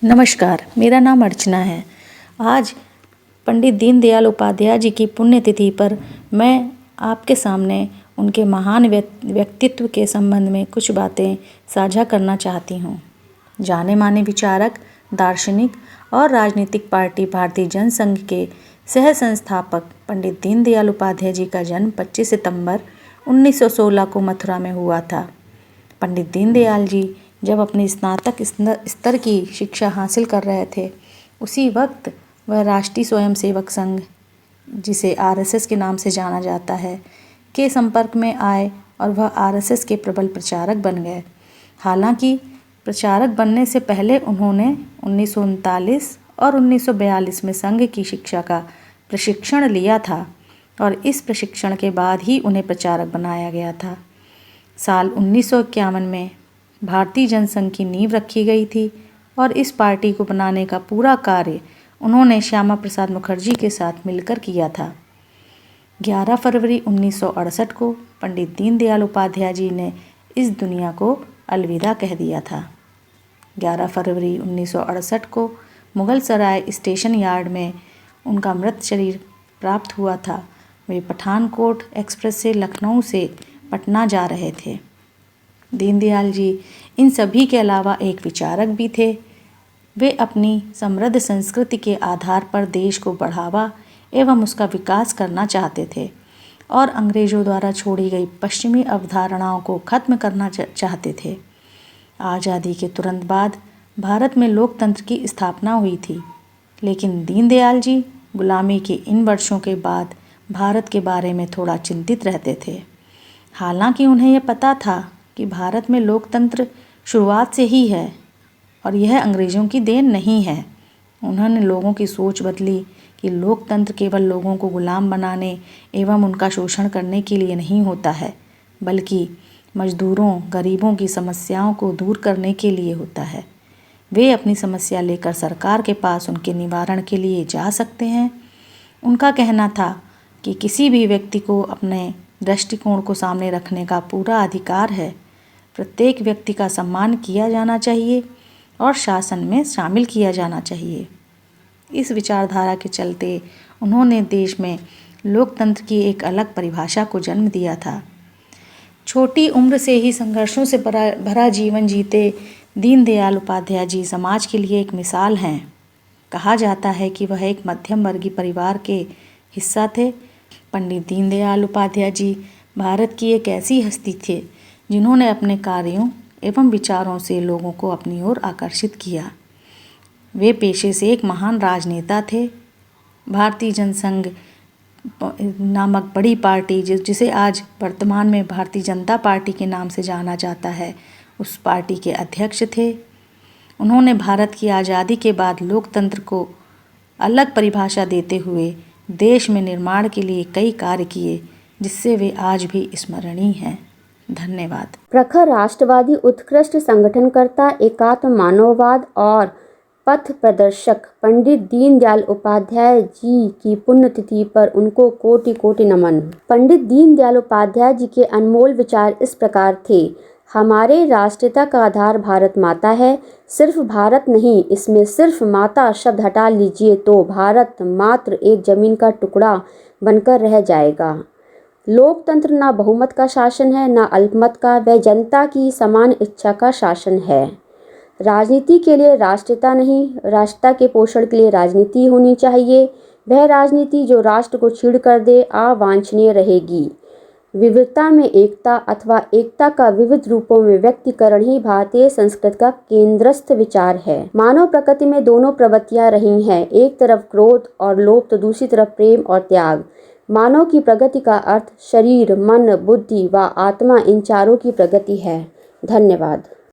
नमस्कार, मेरा नाम अर्चना है। आज पंडित दीनदयाल उपाध्याय जी की पुण्यतिथि पर मैं आपके सामने उनके महान व्यक्तित्व के संबंध में कुछ बातें साझा करना चाहती हूँ। जाने माने विचारक, दार्शनिक और राजनीतिक पार्टी भारतीय जनसंघ के सह संस्थापक पंडित दीनदयाल उपाध्याय जी का जन्म 25 सितंबर 1916 को मथुरा में हुआ था। पंडित दीनदयाल जी जब अपनी स्नातक स्तर की शिक्षा हासिल कर रहे थे, उसी वक्त वह राष्ट्रीय स्वयंसेवक संघ, जिसे आरएसएस के नाम से जाना जाता है, के संपर्क में आए और वह आरएसएस के प्रबल प्रचारक बन गए। हालांकि प्रचारक बनने से पहले उन्होंने 1939 और 1942 में संघ की शिक्षा का प्रशिक्षण लिया था और इस प्रशिक्षण के बाद ही उन्हें प्रचारक बनाया गया था। साल 1951 में भारतीय जनसंघ की नींव रखी गई थी और इस पार्टी को बनाने का पूरा कार्य उन्होंने श्यामा प्रसाद मुखर्जी के साथ मिलकर किया था। 11 फरवरी 1968 को पंडित दीनदयाल उपाध्याय जी ने इस दुनिया को अलविदा कह दिया था। 11 फरवरी 1968 को मुगल सराय स्टेशन यार्ड में उनका मृत शरीर प्राप्त हुआ था। वे पठानकोट एक्सप्रेस से लखनऊ से पटना जा रहे थे। दीनदयाल जी इन सभी के अलावा एक विचारक भी थे। वे अपनी समृद्ध संस्कृति के आधार पर देश को बढ़ावा एवं उसका विकास करना चाहते थे और अंग्रेज़ों द्वारा छोड़ी गई पश्चिमी अवधारणाओं को खत्म करना चाहते थे। आज़ादी के तुरंत बाद भारत में लोकतंत्र की स्थापना हुई थी, लेकिन दीनदयाल जी गुलामी के इन वर्षों के बाद भारत के बारे में थोड़ा चिंतित रहते थे। हालांकि उन्हें यह पता था कि भारत में लोकतंत्र शुरुआत से ही है और यह अंग्रेज़ों की देन नहीं है। उन्होंने लोगों की सोच बदली कि लोकतंत्र केवल लोगों को गुलाम बनाने एवं उनका शोषण करने के लिए नहीं होता है, बल्कि मजदूरों, गरीबों की समस्याओं को दूर करने के लिए होता है। वे अपनी समस्या लेकर सरकार के पास उनके निवारण के लिए जा सकते हैं। उनका कहना था कि किसी भी व्यक्ति को अपने दृष्टिकोण को सामने रखने का पूरा अधिकार है। प्रत्येक व्यक्ति का सम्मान किया जाना चाहिए और शासन में शामिल किया जाना चाहिए। इस विचारधारा के चलते उन्होंने देश में लोकतंत्र की एक अलग परिभाषा को जन्म दिया था। छोटी उम्र से ही संघर्षों से भरा जीवन जीते दीनदयाल उपाध्याय जी समाज के लिए एक मिसाल हैं। कहा जाता है कि वह एक मध्यम वर्गीय परिवार के हिस्सा थे। पंडित दीनदयाल उपाध्याय जी भारत की एक ऐसी हस्ती थे जिन्होंने अपने कार्यों एवं विचारों से लोगों को अपनी ओर आकर्षित किया। वे पेशे से एक महान राजनेता थे। भारतीय जनसंघ नामक बड़ी पार्टी जिसे आज वर्तमान में भारतीय जनता पार्टी के नाम से जाना जाता है, उस पार्टी के अध्यक्ष थे। उन्होंने भारत की आज़ादी के बाद लोकतंत्र को अलग परिभाषा देते हुए देश में निर्माण के लिए कई कार्य किए, जिससे वे आज भी स्मरणीय हैं। धन्यवाद। प्रखर राष्ट्रवादी, उत्कृष्ट संगठनकर्ता, एकात्म मानववाद और पथ प्रदर्शक पंडित दीनदयाल उपाध्याय जी की पुण्यतिथि पर उनको कोटि कोटि नमन। पंडित दीनदयाल उपाध्याय जी के अनमोल विचार इस प्रकार थे। हमारे राष्ट्रीयता का आधार भारत माता है। सिर्फ भारत नहीं, इसमें सिर्फ माता शब्द हटा लीजिए तो भारत मात्र एक जमीन का टुकड़ा बनकर रह जाएगा। लोकतंत्र ना बहुमत का शासन है, ना अल्पमत का, वह जनता की समान इच्छा का शासन है। राजनीति के लिए राष्ट्रीयता नहीं, राष्ट्रता के पोषण के लिए राजनीति होनी चाहिए। वह राजनीति जो राष्ट्र को छीड़ कर दे अवांछनीय रहेगी। विविधता में एकता अथवा एकता का विविध रूपों में व्यक्तीकरण ही भारतीय संस्कृति का केंद्रस्थ विचार है। मानव प्रकृति में दोनों प्रवृत्तियां रही हैं, एक तरफ क्रोध और लोभ तो दूसरी तरफ प्रेम और त्याग। मानव की प्रगति का अर्थ शरीर, मन, बुद्धि व आत्मा इन चारों की प्रगति है। धन्यवाद।